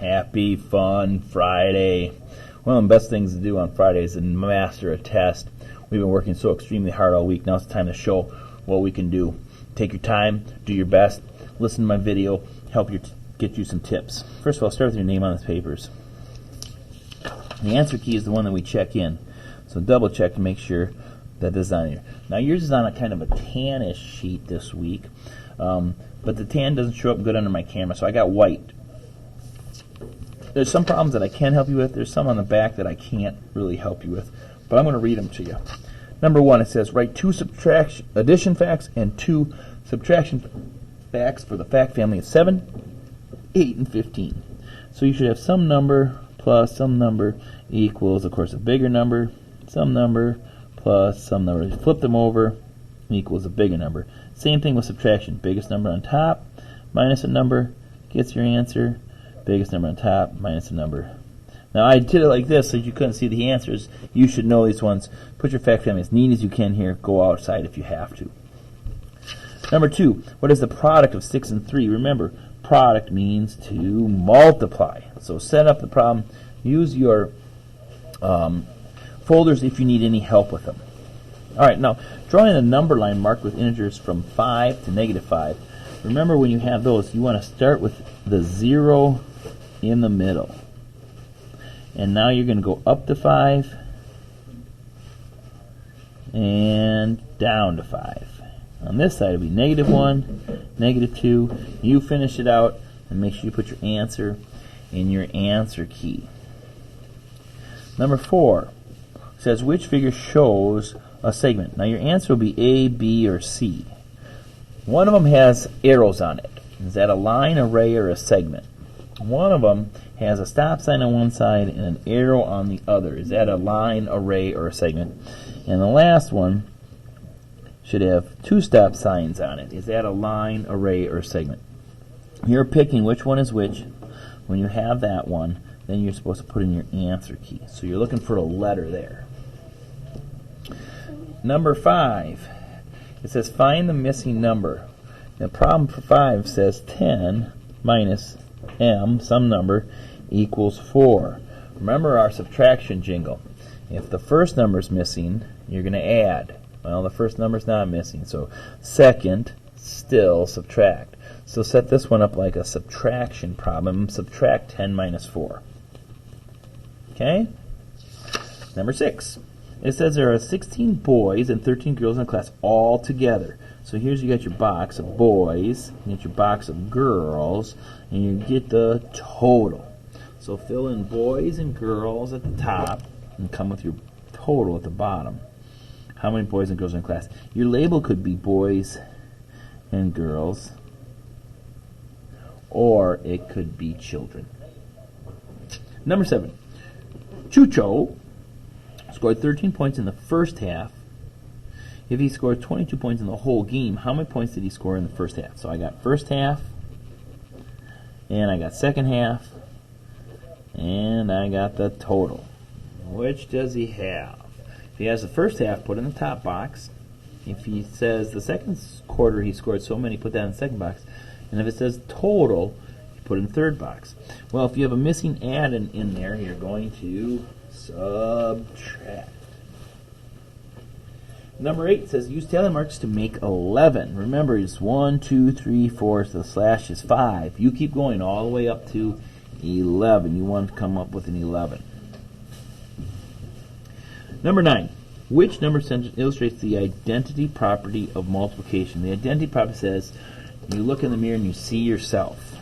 Happy Fun Friday. One of the best things to do on Friday is to master a test. We've been working so extremely hard all week. Now it's time to show what we can do. Take your time, do your best, listen to my video, help you get you some tips. First of all, start with your name on the papers. The answer key is the one that we check in. So double check to make sure that this is on here. Now yours is on a kind of a tannish sheet this week, but the tan doesn't show up good under my camera, so I got white. There's some problems that I can help you with. There's some on the back that I can't really help you with, but I'm going to read them to you. Number 1, it says write 2 addition facts and 2 subtraction facts for the fact family of 7, 8, and 15. So you should have some number plus some number equals, of course, a bigger number, some number plus some number. You flip them over equals a bigger number. Same thing with subtraction. Biggest number on top minus a number gets your answer. Biggest number on top minus a number. Now I did it like this so you couldn't see the answers. You should know these ones. Put your fact family as neat as you can here. Go outside if you have to. Number 2, what is the product of 6 and 3? Remember, product means to multiply. So set up the problem. Use your folders if you need any help with them. Alright, now drawing a number line marked with integers from 5 to negative 5. Remember, when you have those, you want to start with the 0 in the middle. And now you're going to go up to 5 and down to 5. On this side, it'll be negative 1, negative 2. You finish it out and make sure you put your answer in your answer key. Number 4 says which figure shows a segment. Now your answer will be A, B, or C. One of them has arrows on it. Is that a line, array, or a segment? One of them has a stop sign on one side and an arrow on the other. Is that a line, array, or a segment? And the last one should have 2 stop signs on it. Is that a line, array, or a segment? You're picking which one is which. When you have that one, then you're supposed to put in your answer key. So you're looking for a letter there. Number 5. It says find the missing number. The problem for 5 says 10 minus m, some number, equals 4. Remember our subtraction jingle. If the first number is missing, you're going to add. Well, the first number is not missing, so second, still subtract. So set this one up like a subtraction problem. Subtract 10 minus 4. Okay? Number 6. It says there are 16 boys and 13 girls in a class all together. So here's you got your box of boys, you get your box of girls, and you get the total. So fill in boys and girls at the top and come with your total at the bottom. How many boys and girls in a class? Your label could be boys and girls, or it could be children. Number 7. Chucho scored 13 points in the first half. If he scored 22 points in the whole game, how many points did he score in the first half? So I got first half, and I got second half, and I got the total. Which does he have? If he has the first half, put in the top box. If he says the second quarter he scored so many, put that in the second box. And if it says total, you put in the third box. Well, if you have a missing add in there, you're going to subtract. Number 8 says use tally marks to make 11. Remember, it's 1, 2, 3, 4, so the slash is 5. You keep going all the way up to 11. You want to come up with an 11. Number 9. Which number sentence illustrates the identity property of multiplication? The identity property says you look in the mirror and you see yourself.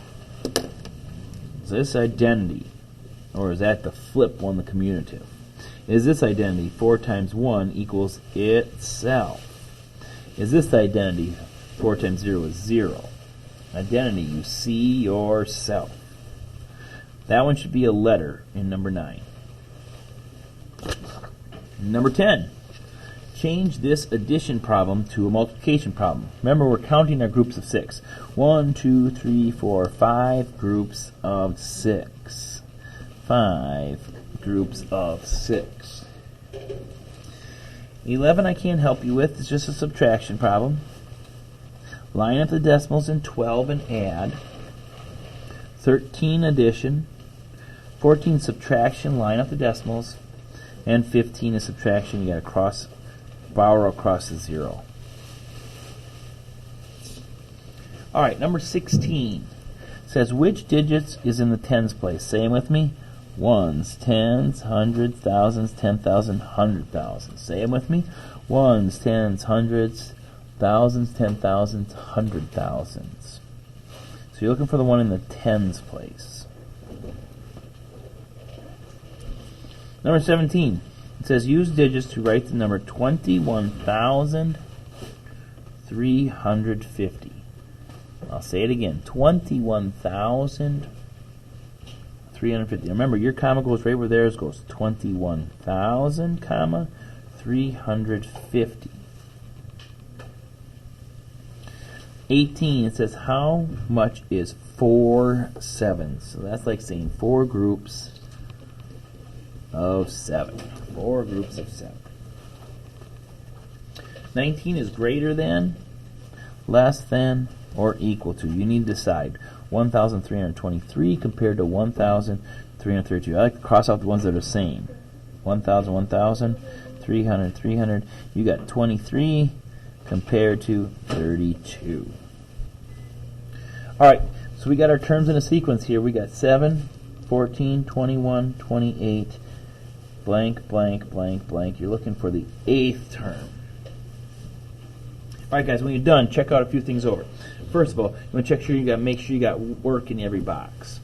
Is this identity? Or is that the flip one, the commutative? Is this identity 4 times 1 equals itself? Is this the identity 4 times 0 is 0? Identity, you see yourself. That one should be a letter in number 9. Number 10. Change this addition problem to a multiplication problem. Remember, we're counting our groups of 6. 1, 2, 3, 4, 5 groups of 6. 5 groups of 6. 11 I can't help you with. It's just a subtraction problem. Line up the decimals in 12 and add. 13 addition. 14 subtraction, line up the decimals. And 15 is subtraction, you got to borrow across the 0. All right, number 16 says which digits is in the tens place? Say them with me. Ones, tens, hundreds, thousands, 10,000, 100,000. Say them with me. Ones, tens, hundreds, thousands, 10,000s, 100,000s. So you're looking for the one in the tens place. Number 17. It says use digits to write the number 21,350. I'll say it again. 21,350. Remember, your comma goes right where theirs goes. 21,000, comma, 350. 18, it says how much is 4 sevens? So that's like saying 4 groups of 7. 4 groups of 7. 19 is greater than, less than, or equal to. You need to decide. 1,323 compared to 1,332. I like to cross out the ones that are the same. 1,000, 1,000, 300, 300. You got 23 compared to 32. All right, so we got our terms in a sequence here. We got 7, 14, 21, 28, blank, blank, blank, blank. You're looking for the 8th term. All right, guys, when you're done, check out a few things over. First of all, you want to make sure you got work in every box.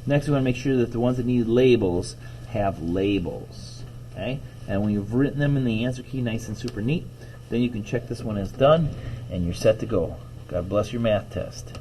Next, we want to make sure that the ones that need labels have labels. Okay? And when you've written them in the answer key nice and super neat, then you can check this one as done, and you're set to go. God bless your math test.